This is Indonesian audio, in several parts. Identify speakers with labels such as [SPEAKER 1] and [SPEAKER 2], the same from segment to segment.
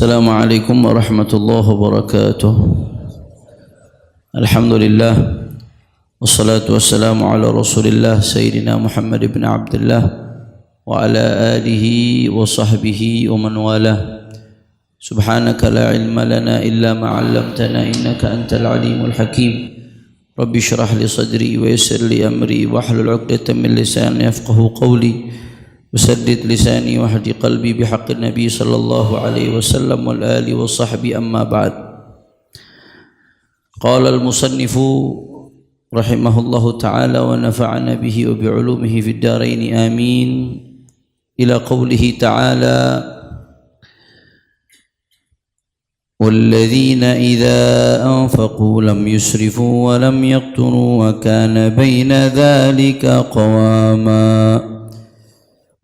[SPEAKER 1] Assalamualaikum warahmatullahi wabarakatuh. Alhamdulillah wassalatu wassalamu ala Rasulillah Sayyidina Muhammad ibn Abdullah wa ala alihi wa sahbihi wa man walah. Subhanaka la ilma lana illa ma 'allamtana innaka antal alimul hakim. Rabbi shrah li sadri wa yassir li amri wa hlul 'uqdatam min lisani yafqahu qawli. وسدد لساني واهد قلبي بحق النبي صلى الله عليه وسلم والآل والصحب أما بعد. قال المصنف رحمه الله تعالى ونفعنا به وبعلومه في الدارين آمين إلى قوله تعالى والذين إذا أنفقوا لم يسرفوا ولم يقتروا وكان بين ذلك قواما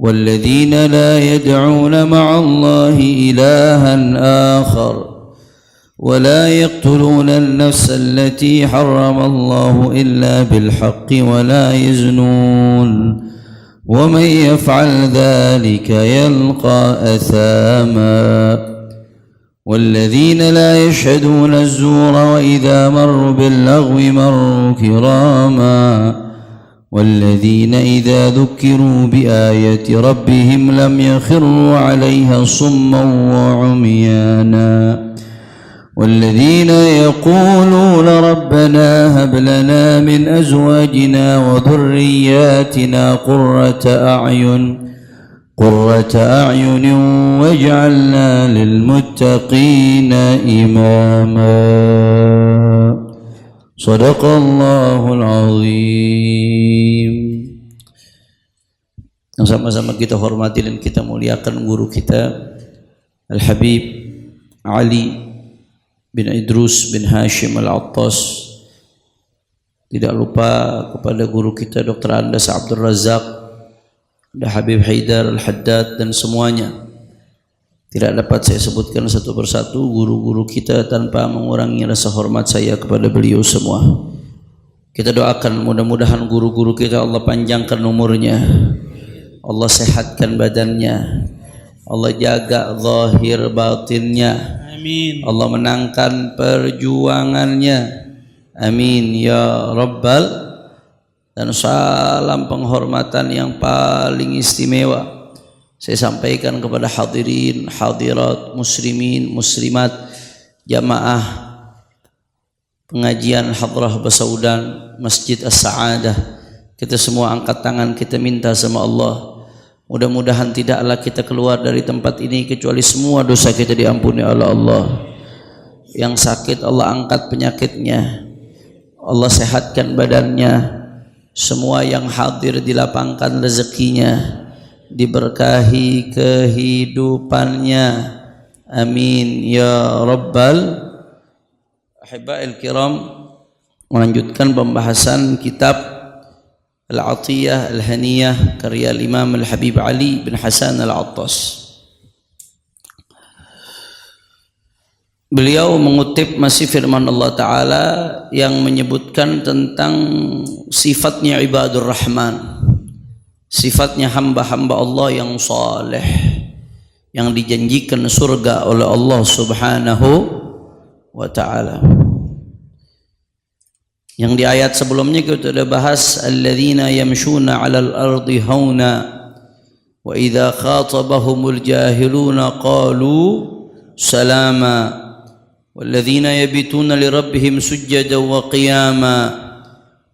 [SPEAKER 1] والذين لا يدعون مع الله إلها آخر ولا يقتلون النفس التي حرم الله إلا بالحق ولا يزنون ومن يفعل ذلك يلقى أثاما والذين لا يشهدون الزور وإذا مروا باللغو مروا كراما والذين إذا ذكروا بآية ربهم لم يخروا عليها صما وعميانا والذين يقولون ربنا هب لنا من أزواجنا وذرياتنا قرة أعين واجعلنا للمتقين إماما. Sadaqallahul azim. Yang sama-sama kita hormati dan kita muliakan guru kita Al-Habib Ali bin Idrus bin Hashim Al-Attas. Tidak lupa kepada guru kita Dr. Andas Abdul Razak, ada Habib Haidar Al-Haddad dan semuanya. Tidak dapat saya sebutkan satu persatu guru-guru kita tanpa mengurangi rasa hormat saya kepada beliau semua. Kita doakan mudah-mudahan guru-guru kita Allah panjangkan umurnya, Allah sehatkan badannya, Allah jaga zahir batinnya, amin. Allah menangkan perjuangannya, amin ya rabbal. Dan salam penghormatan yang paling istimewa saya sampaikan kepada hadirin, hadirat, muslimin, muslimat, jamaah pengajian Hadrah Basaudan Masjid As-Sa'adah. Kita semua angkat tangan, kita minta sama Allah, mudah-mudahan tidaklah kita keluar dari tempat ini kecuali semua dosa kita diampuni oleh Allah. Yang sakit Allah angkat penyakitnya, Allah sehatkan badannya. Semua yang hadir dilapangkan rezekinya, diberkahi kehidupannya, amin ya rabbal. Ahibba'il kiram, melanjutkan pembahasan kitab Al-Atiyah Al-Haniyah karya Imam Al-Habib Ali bin Hasan Al-Attas. Beliau mengutip masih firman Allah Ta'ala yang menyebutkan tentang sifatnya ibadur rahman, sifatnya hamba-hamba Allah yang saleh, yang dijanjikan surga oleh Allah Subhanahu wa ta'ala. Yang di ayat sebelumnya kita sudah bahas alladzina yamshuna 'alal ardi hauna wa idza khatabahumul jahiluna qalu salama walladzina yabituna lirabbihim sujjadan wa qiyama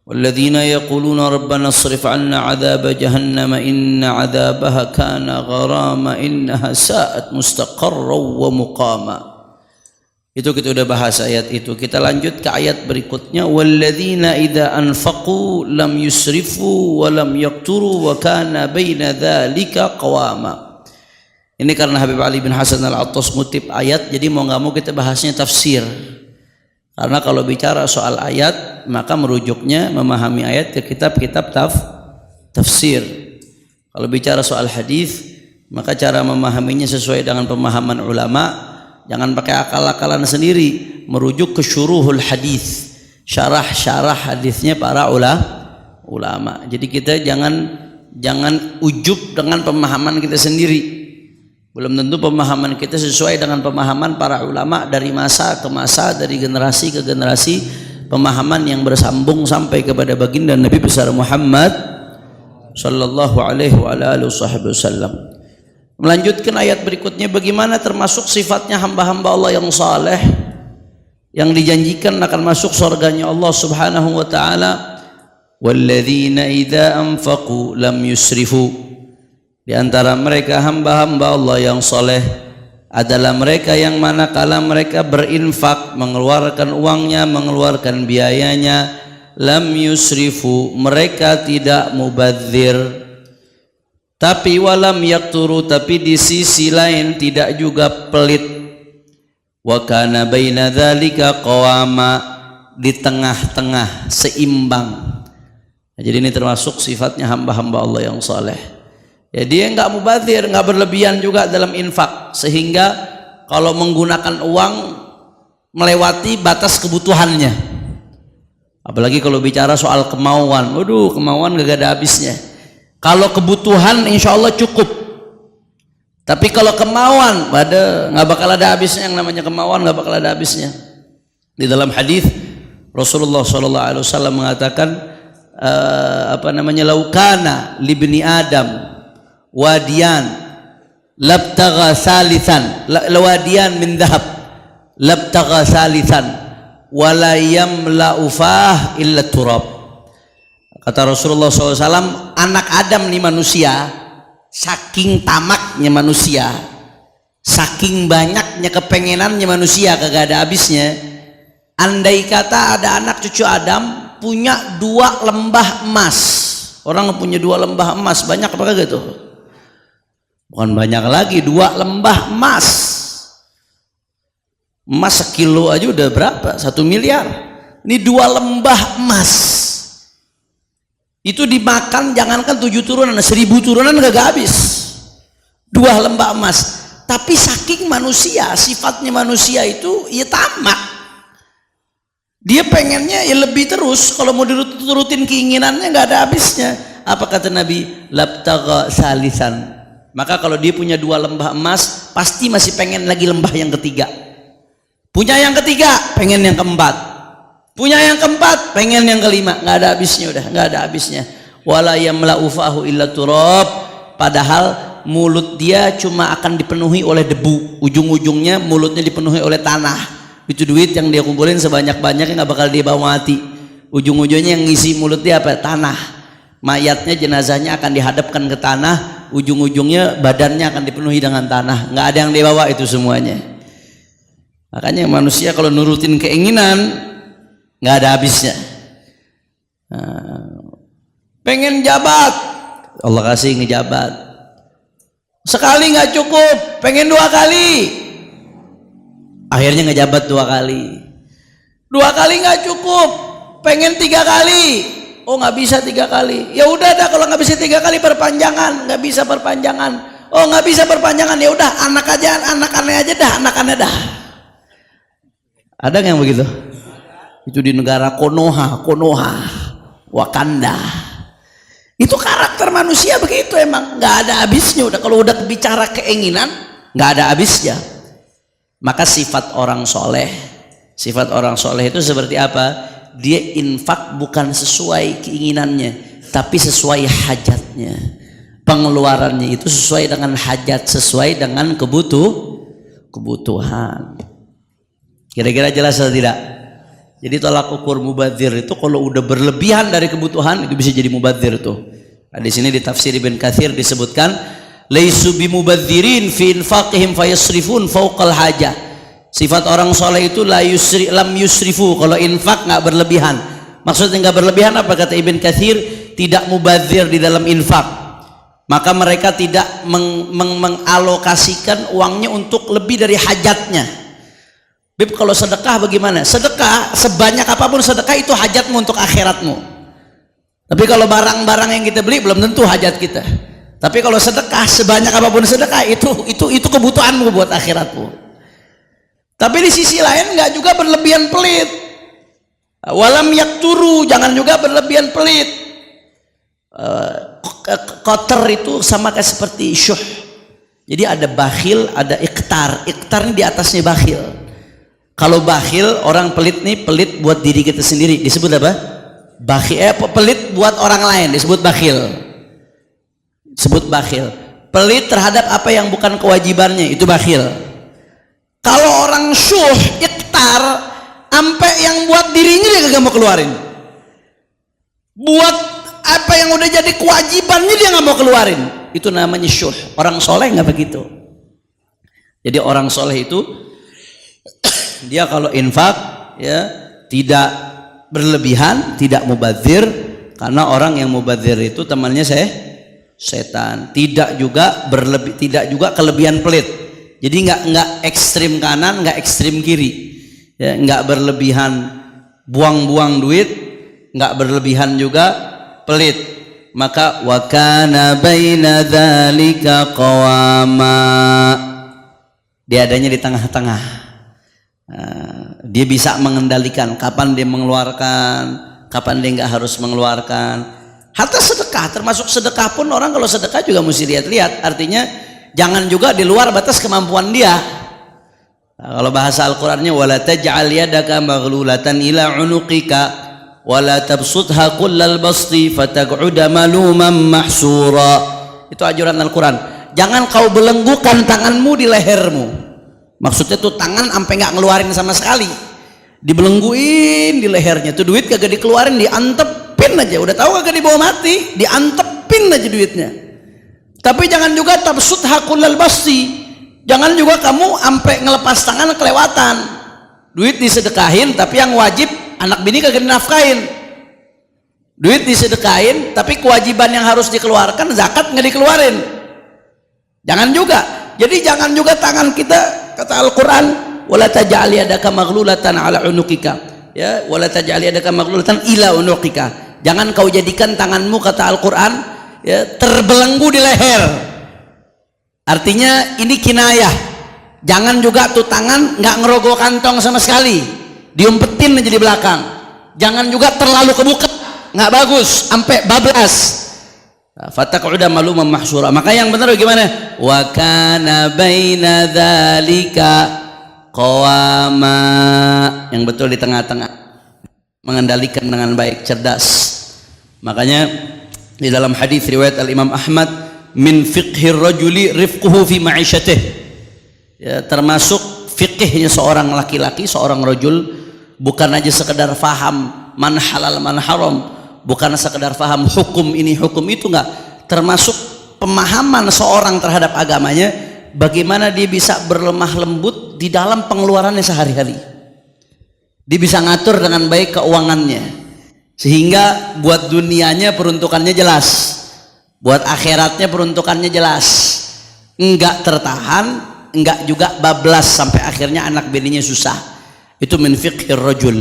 [SPEAKER 1] والذين يقولون ربنا اصرف عنا عذاب جهنم إن عذابها كان غراما إنها ساءت مستقرا ومقاما. Itu kita sudah bahas ayat itu. Kita lanjut ke ayat berikutnya, walladzina idza anfaqu lam yusrifu wa lam yaqturu wa kana baina dzalika qawama. Ini karena Habib Ali bin Hasan Al-Attas ngutip ayat, jadi mau enggak mau kita bahasnya tafsir. Karena kalau bicara soal ayat, maka merujuknya memahami ayat ke kitab-kitab tafsir. Kalau bicara soal hadis, maka cara memahaminya sesuai dengan pemahaman ulama. Jangan pakai akal-akalan sendiri, merujuk ke syuruhul hadis, syarah hadisnya para ulama. Jadi kita jangan ujub dengan pemahaman kita sendiri. Belum tentu pemahaman kita sesuai dengan pemahaman para ulama dari masa ke masa, dari generasi ke generasi, pemahaman yang bersambung sampai kepada baginda Nabi besar Muhammad sallallahu alaihi wasallam. Melanjutkan ayat berikutnya, bagaimana termasuk sifatnya hamba-hamba Allah yang saleh yang dijanjikan akan masuk surganya Allah Subhanahu wa taala. Walladzina idza anfaqu lam yusrifu. Di antara mereka hamba-hamba Allah yang soleh adalah mereka yang manakala mereka berinfak, mengeluarkan uangnya, mengeluarkan biayanya, lam yusrifu, mereka tidak mubadzir. Tapi walam yakturu, tapi di sisi lain tidak juga pelit. Wa kana baina dzalika qawama, di tengah-tengah, seimbang. Nah, jadi ini termasuk sifatnya hamba-hamba Allah yang soleh. Ya, dia nggak mubadzir, nggak berlebihan juga dalam infak, sehingga kalau menggunakan uang melewati batas kebutuhannya. Apalagi kalau bicara soal kemauan, waduh, kemauan gak ada habisnya. Kalau kebutuhan insya Allah cukup, tapi kalau kemauan nggak bakal ada habisnya. Yang namanya kemauan nggak bakal ada habisnya. Di dalam hadis Rasulullah SAW mengatakan laukana libni Adam wadiyan labtagha salisan, lawadiyan min dhahab labtagha salisan wala yamla'u fah illa turab. Kata Rasulullah SAW, anak Adam nih manusia, saking tamaknya manusia, saking banyaknya kepengenannya manusia kagak ada habisnya. Andai kata ada anak cucu Adam punya 2 lembah emas, orang punya 2 lembah emas, banyak apa kagak tuh? Bukan banyak lagi, 2 lembah emas. Emas sekilo aja udah berapa? 1 miliar. Ini 2 lembah emas. Itu dimakan jangankan 7 turunan, 1000 turunan gak habis. 2 lembah emas. Tapi saking manusia, sifatnya manusia itu ya tamak. Dia pengennya ya lebih terus. Kalau mau diturutin keinginannya gak ada habisnya. Apa kata Nabi? Labtagha salisan. Maka kalau dia punya 2 lembah emas, pasti masih pengen lagi lembah yang ketiga. Punya yang ketiga, pengen yang keempat. Punya yang keempat, pengen yang kelima. Nggak ada habisnya, udah nggak ada habisnya. Wala yamla'u fahu illa turab. Padahal mulut dia cuma akan dipenuhi oleh debu. Ujung-ujungnya mulutnya dipenuhi oleh tanah. Itu duit yang dia kumpulin sebanyak-banyaknya nggak bakal dia bawa mati. Ujung-ujungnya yang ngisi mulut dia apa? Tanah. Mayatnya, jenazahnya akan dihadapkan ke tanah. Ujung-ujungnya badannya akan dipenuhi dengan tanah. Nggak ada yang dibawa itu semuanya. Makanya manusia kalau nurutin keinginan nggak ada habisnya. Pengen jabat, Allah kasih ngejabat. Sekali nggak cukup, pengen 2 kali. Akhirnya ngejabat 2 kali. 2 kali nggak cukup, pengen 3 kali. Oh nggak bisa 3 kali. Ya udah dah, kalau nggak bisa 3 kali perpanjangan, nggak bisa perpanjangan. Oh nggak bisa perpanjangan, ya udah anakannya aja dah, anakannya dah. Ada yang begitu? Itu di negara Konoha, Wakanda. Itu karakter manusia begitu emang, nggak ada habisnya. Udah kalau udah bicara keinginan, nggak ada habisnya. Maka sifat orang soleh itu seperti apa? Dia infak bukan sesuai keinginannya, tapi sesuai hajatnya. Pengeluarannya itu sesuai dengan hajat, sesuai dengan kebutuhan. Kira-kira jelas atau tidak? Jadi tolak ukur mubadzir itu kalau udah berlebihan dari kebutuhan itu bisa jadi mubadzir tuh. Nah, di sini di tafsir Ibn Katsir disebutkan laisu bimubadzirin fi infaqihim fayasrifun fauqal hajah. Sifat orang soleh itu lam yusrifu, kalau infak nggak berlebihan. Maksudnya nggak berlebihan apa kata Ibn Katsir? Tidak mubadzir di dalam infak. Maka mereka tidak mengalokasikan uangnya untuk lebih dari hajatnya. Beb, kalau sedekah bagaimana? Sedekah sebanyak apapun sedekah itu hajatmu untuk akhiratmu. Tapi kalau barang-barang yang kita beli belum tentu hajat kita. Tapi kalau sedekah sebanyak apapun sedekah itu kebutuhanmu buat akhiratmu. Tapi di sisi lain nggak juga berlebihan pelit. Walam yakturu, jangan juga berlebihan pelit. Kotor itu sama kayak seperti syuh. Jadi ada bakhil, ada iqtar. Iqtar ini di atasnya bakhil. Kalau bakhil, orang pelit nih, pelit buat diri kita sendiri, disebut apa? Bakhil. Pelit buat orang lain disebut bakhil. Sebut bakhil. Pelit terhadap apa yang bukan kewajibannya, itu bakhil. Kalau orang syuh, iqtar, sampai yang buat dirinya dia gak mau keluarin. Buat apa yang udah jadi kewajibannya dia gak mau keluarin. Itu namanya syuh. Orang soleh gak begitu. Jadi orang soleh itu dia kalau infak ya tidak berlebihan, tidak mubadzir, karena orang yang mubadzir itu temannya setan. Tidak juga kelebihan pelit. Jadi nggak ekstrim kanan, nggak ekstrim kiri, ya, nggak berlebihan buang-buang duit, nggak berlebihan juga pelit. Maka wa kana baina dzalika qawama, dia adanya di tengah-tengah. Dia bisa mengendalikan kapan dia mengeluarkan, kapan dia nggak harus mengeluarkan. Hatta sedekah, termasuk sedekah pun orang kalau sedekah juga mesti lihat-lihat. Artinya jangan juga di luar batas kemampuan dia. Kalau bahasa Al-Qur'annya wala taj'al yadaka maghlulatan ila 'unuqika wala tabsutha kullal basti fataq'uda maluman mahsura. Itu ajaran Al-Qur'an. Jangan kau belenggukan tanganmu di lehermu. Maksudnya tuh tangan sampai nggak ngeluarin sama sekali. Dibelengguin di lehernya. Tuh duit kagak dikeluarin, diantepin aja. Udah tahu kagak dibawa mati, diantepin aja duitnya. Tapi jangan juga tabsut hakulal basti. Jangan juga kamu sampai ngelepas tangan kelewatan. Duit disedekahin tapi yang wajib anak bini kagak dinafkahin. Duit disedekahin tapi kewajiban yang harus dikeluarkan zakat nggak dikeluarin. Jangan juga. Jadi jangan juga tangan kita, kata Al-Qur'an, wala taj'al yadaka maghlulatan ala unuqika. Ya, wala taj'al yadaka maghlulatan ila unuqika. Jangan kau jadikan tanganmu, kata Al-Qur'an, ya, terbelenggu di leher. Artinya ini kinayah. Jangan juga tuh tangan nggak ngerogoh kantong sama sekali, diumpetin aja di belakang. Jangan juga terlalu kebuka, nggak bagus, sampai bablas. Fataq'uda maluman mahsura. Maka yang benar bagaimana? Wa kana baina dzalika qawama. Yang betul di tengah-tengah, mengendalikan dengan baik, cerdas. Makanya di dalam hadis riwayat Al-Imam Ahmad, min fiqhir rajuli rifquhu fi ma'isyatih, ya, termasuk fikihnya seorang laki-laki, seorang rajul, bukan aja sekedar faham man halal man haram, bukan sekedar faham hukum ini hukum itu, enggak, termasuk pemahaman seorang terhadap agamanya, bagaimana dia bisa berlemah lembut di dalam pengeluarannya sehari-hari. Dia bisa ngatur dengan baik keuangannya, sehingga buat dunianya peruntukannya jelas, buat akhiratnya peruntukannya jelas, enggak tertahan, enggak juga bablas sampai akhirnya anak bininya susah. Itu min fiqhir rajul,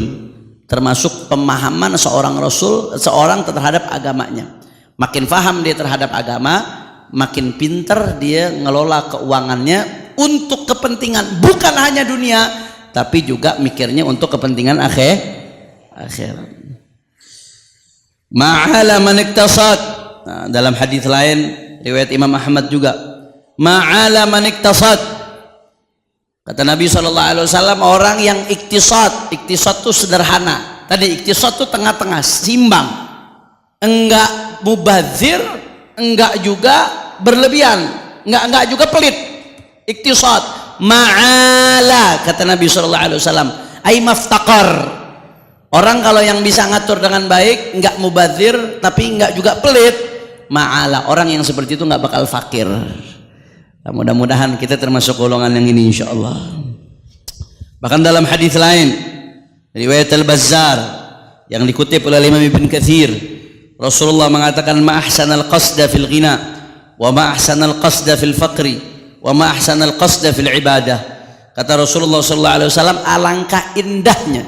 [SPEAKER 1] termasuk pemahaman seorang rasul, seorang terhadap agamanya. Makin paham dia terhadap agama, makin pinter dia ngelola keuangannya untuk kepentingan bukan hanya dunia, tapi juga mikirnya untuk kepentingan akhirat. Ma'ala man iktasad. Nah, dalam hadis lain riwayat Imam Ahmad juga, ma'ala man iktasad. Kata Nabi SAW, orang yang iktisad itu sederhana. Tadi iktisad itu tengah-tengah, seimbang, enggak mubazir, enggak juga berlebihan, enggak juga pelit. Iktisad ma'ala, kata Nabi SAW, ay maftaqar. Orang kalau yang bisa ngatur dengan baik, enggak mubazir tapi enggak juga pelit, ma'ala. Orang yang seperti itu enggak bakal fakir. Mudah-mudahan kita termasuk golongan yang ini insyaallah. Bahkan dalam hadis lain riwayat Al-Bazzar yang dikutip oleh Imam Ibn Katsir, Rasulullah mengatakan, ma ahsanal qasda fil ghina wa ma ahsanal qasda fil faqri wa ma ahsanal qasda fil ibadah. Kata Rasulullah sallallahu alaihi wasallam, alangkah indahnya,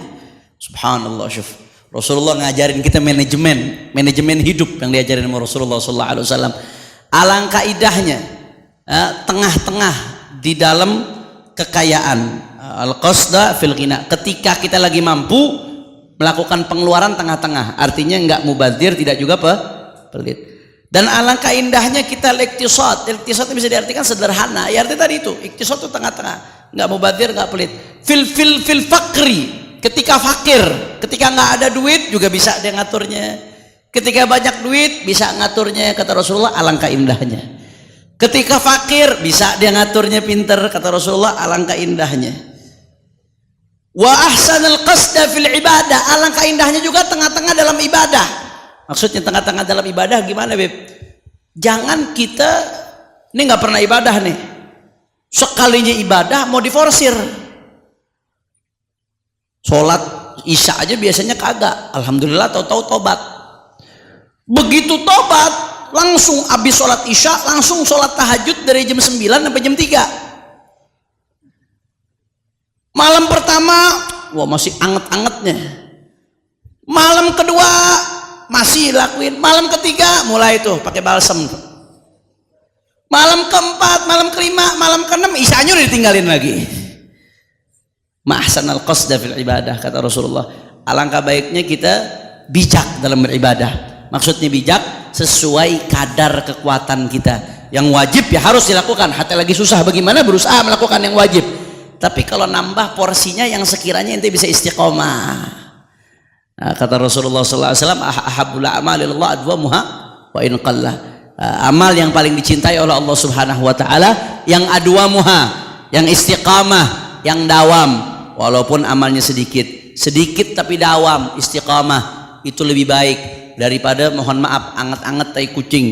[SPEAKER 1] subhanallah, syuf, Rasulullah ngajarin kita manajemen hidup yang diajarin sama Rasulullah sallallahu alaihi wasallam. Alangkah indahnya tengah-tengah di dalam kekayaan, al-qasda fil ghina, ketika kita lagi mampu melakukan pengeluaran tengah-tengah, artinya enggak mubazir, tidak juga pelit. Dan alangkah indahnya kita iktisad. Iktisad itu bisa diartikan sederhana. Ya artinya tadi itu, iktisad itu tengah-tengah, nggak mubadzir, nggak pelit. Fil fakri, ketika fakir, ketika nggak ada duit juga bisa dia ngaturnya. Ketika banyak duit bisa ngaturnya, kata Rasulullah, alangkah indahnya. Ketika fakir bisa dia ngaturnya pinter, kata Rasulullah, alangkah indahnya. Wa ahsanal qasda fil ibadah, alangkah indahnya juga tengah-tengah dalam ibadah. Maksudnya tengah-tengah dalam ibadah gimana, Beb? Jangan kita ini nggak pernah ibadah nih, sekalinya ibadah mau diforsir. Sholat isya aja biasanya kagak, alhamdulillah tahu-tahu tobat. Begitu tobat langsung habis sholat isya langsung sholat tahajud dari jam 9 sampai jam 3. Malam pertama wah masih anget-angetnya, malam kedua masih lakuin, malam ketiga mulai tuh pakai balsem, malam keempat, malam kelima, malam keenam isyanya udah ditinggalin lagi. Ma'ahsanal qasda fil ibadah, kata Rasulullah, alangkah baiknya kita bijak dalam beribadah. Maksudnya bijak sesuai kadar kekuatan kita. Yang wajib ya harus dilakukan, hati lagi susah bagaimana berusaha melakukan yang wajib. Tapi kalau nambah porsinya yang sekiranya ente bisa istiqomah. Nah, kata Rasulullah SAW, ahabbul a'mali ilallah adwamuha wa in qallah. Amal yang paling dicintai oleh Allah Subhanahu wa taala yang adwamuha, yang istiqamah, yang dawam, walaupun amalnya sedikit tapi dawam, istiqamah, itu lebih baik daripada mohon maaf anget-anget tai kucing,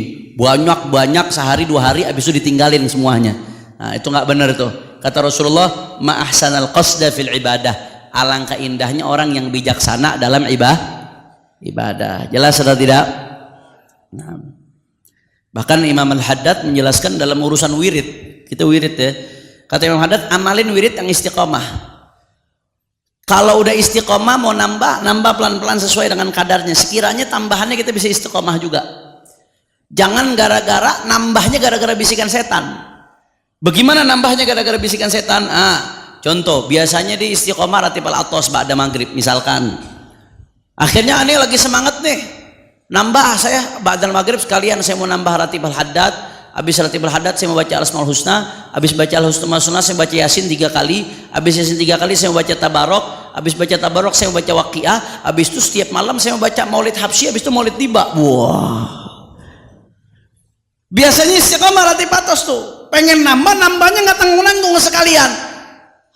[SPEAKER 1] banyak sehari 2 hari habis itu ditinggalin semuanya. Nah, itu nggak benar tuh. Kata Rasulullah, ma ahsanal qasda fil ibadah, alangkah indahnya orang yang bijaksana dalam ibadah. Jelas atau tidak? Nah, bahkan Imam Al-Haddad menjelaskan dalam urusan wirid, kita wirid ya, kata Imam Haddad, amalin wirid yang istiqomah. Kalau udah istiqomah mau nambah pelan-pelan sesuai dengan kadarnya, sekiranya tambahannya kita bisa istiqomah juga. Jangan gara-gara nambahnya gara-gara bisikan setan. Bagaimana nambahnya gara-gara bisikan setan? Contoh, biasanya di istiqomah ratibal atos ba'da maghrib misalkan. Akhirnya aneh lagi semangat nih, nambah saya ba'da maghrib sekalian saya mau nambah ratibal haddad. Habis ratibal haddad saya mau baca al-asmaul husna. Habis baca al-asmaul husna saya baca yasin 3 kali. Habis yasin 3 kali saya mau baca tabarok. Habis baca tabarok saya mau baca waqiah. Habis itu setiap malam saya mau baca maulid habsyi. Habis itu maulid tiba. Wah. Biasanya istiqomah ratib atos tuh. Pengen nambahnya nggak tanggung-tanggung sekalian.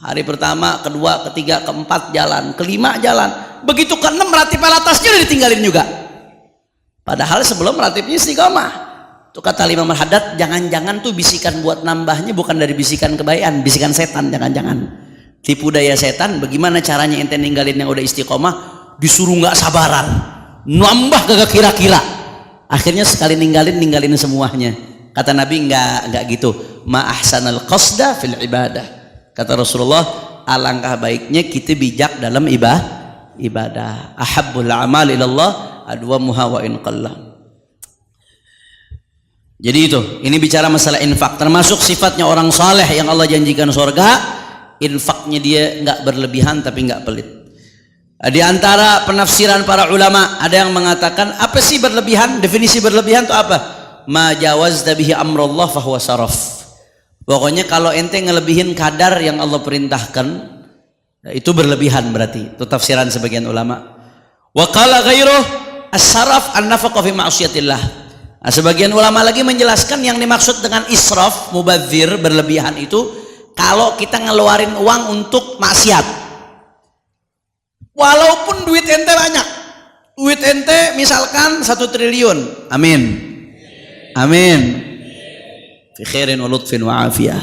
[SPEAKER 1] Hari pertama, kedua, ketiga, keempat jalan, kelima jalan. Begitu ke-6 ratib atasnya udah ditinggalin juga. Padahal sebelum ratibnya istiqomah. Tuh kata Imam Al-Haddad, jangan-jangan tuh bisikan buat nambahnya bukan dari bisikan kebaikan, bisikan setan, jangan-jangan. Tipu daya setan, bagaimana caranya ente ninggalin yang udah istiqomah, disuruh nggak sabaran, nambah kagak kira-kira. Akhirnya sekali ninggalin semuanya. Kata Nabi enggak gitu. Ma ahsanal qasda fil ibadah. Kata Rasulullah, alangkah baiknya kita bijak dalam ibadah. Ahabbul a'mal ilallah adwamuha wa in qallah. Jadi itu, ini bicara masalah infak. Termasuk sifatnya orang saleh yang Allah janjikan surga, infaknya dia enggak berlebihan tapi enggak pelit. Di antara penafsiran para ulama ada yang mengatakan apa sih berlebihan? Definisi berlebihan itu apa? Ma jawazta bihi amrullah fahuwa saraf. Pokoknya kalau ente ngelebihin kadar yang Allah perintahkan, itu berlebihan berarti. Itu tafsiran sebagian ulama. Wa qala ghairuh as-saraf an-nafaqah fi ma'siyatillah. Nah, sebagian ulama lagi menjelaskan yang dimaksud dengan israf, mubadzir, berlebihan itu kalau kita ngeluarin uang untuk maksiat. Walaupun duit ente banyak, duit ente misalkan 1 triliun, amin. Amin. Fi khairin wa lutfin wa afiyah.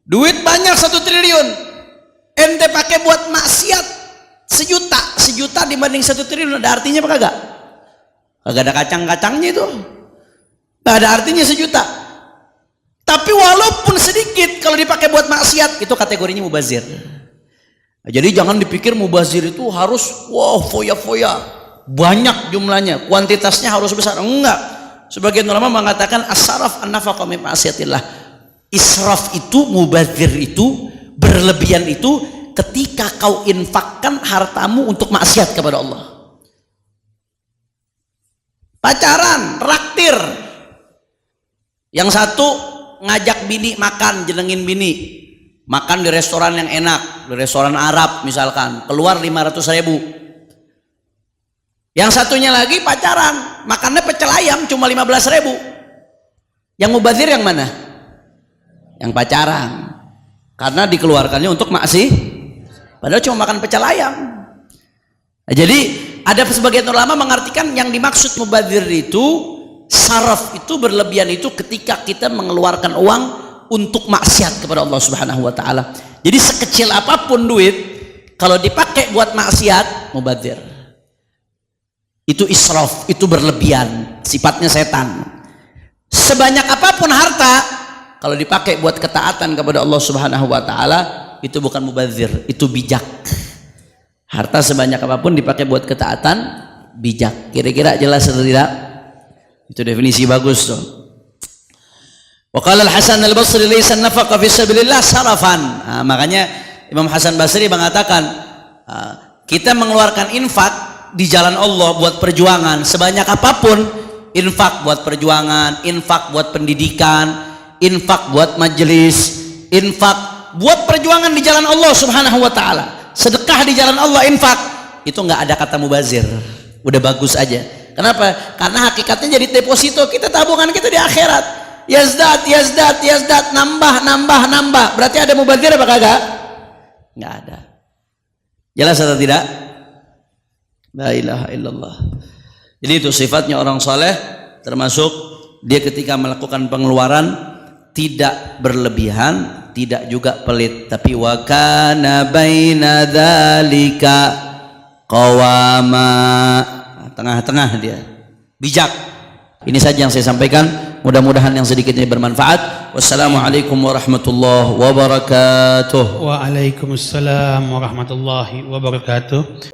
[SPEAKER 1] Duit banyak 1 triliun. Ente pakai buat maksiat 1 juta. 1 juta dibanding 1 triliun ada artinya apa kagak? Kagak ada kacang-kacangnya itu. Gak ada artinya 1 juta. Tapi walaupun sedikit kalau dipakai buat maksiat itu kategorinya mubazir. Jadi jangan dipikir mubazir itu harus foya-foya. Banyak jumlahnya, kuantitasnya harus besar. Enggak. Sebagian ulama mengatakan as-saraf an-nafaqah min ma'siyatillah. Israf itu, mubadzir itu, berlebihan itu ketika kau infakkan hartamu untuk maksiat kepada Allah. Pacaran, traktir, mubazir. Yang satu ngajak bini makan, jenengin bini makan di restoran yang enak, di restoran Arab misalkan, keluar 500.000. Yang satunya lagi pacaran, makannya pecel ayam cuma 15.000. Yang mubazir yang mana? Yang pacaran, karena dikeluarkannya untuk maksiat, padahal cuma makan pecel ayam. Nah, jadi ada sebagian ulama mengartikan yang dimaksud mubazir itu, saraf itu berlebihan itu ketika kita mengeluarkan uang untuk maksiat kepada Allah Subhanahu wa taala. Jadi sekecil apapun duit kalau dipakai buat maksiat, mubazir. Itu israf, itu berlebihan, sifatnya setan. Sebanyak apapun harta kalau dipakai buat ketaatan kepada Allah Subhanahu wa taala, itu bukan mubazir, itu bijak. Harta sebanyak apapun dipakai buat ketaatan, bijak. Kira-kira jelas atau tidak? Itu definisi bagus tuh. Wa qala Al-Hasan Al-Basri laysa an-nafaqa fi sabilillah sarafan. Nah, makanya Imam Hasan Basri mengatakan, kita mengeluarkan infak di jalan Allah buat perjuangan sebanyak apapun, infak buat perjuangan, infak buat pendidikan, infak buat majelis, infak buat perjuangan di jalan Allah Subhanahu wa taala, sedekah di jalan Allah, infak, itu nggak ada kata mubazir, udah bagus aja. Kenapa? Karena hakikatnya jadi deposito kita, tabungan kita di akhirat. Yazdad, yazdad, yazdad, nambah, nambah, nambah. Berarti ada mubazir apa kagak? Nggak ada. Jelas atau tidak? La ilaha illallah. Jadi itu sifatnya orang saleh, termasuk dia ketika melakukan pengeluaran tidak berlebihan, tidak juga pelit, tapi wa kana baina dzalika qawama, tengah-tengah dia, bijak. Ini saja yang saya sampaikan, mudah-mudahan yang sedikit ini bermanfaat. Wassalamualaikum warahmatullahi wabarakatuh.
[SPEAKER 2] Waalaikumsalam warahmatullahi wabarakatuh.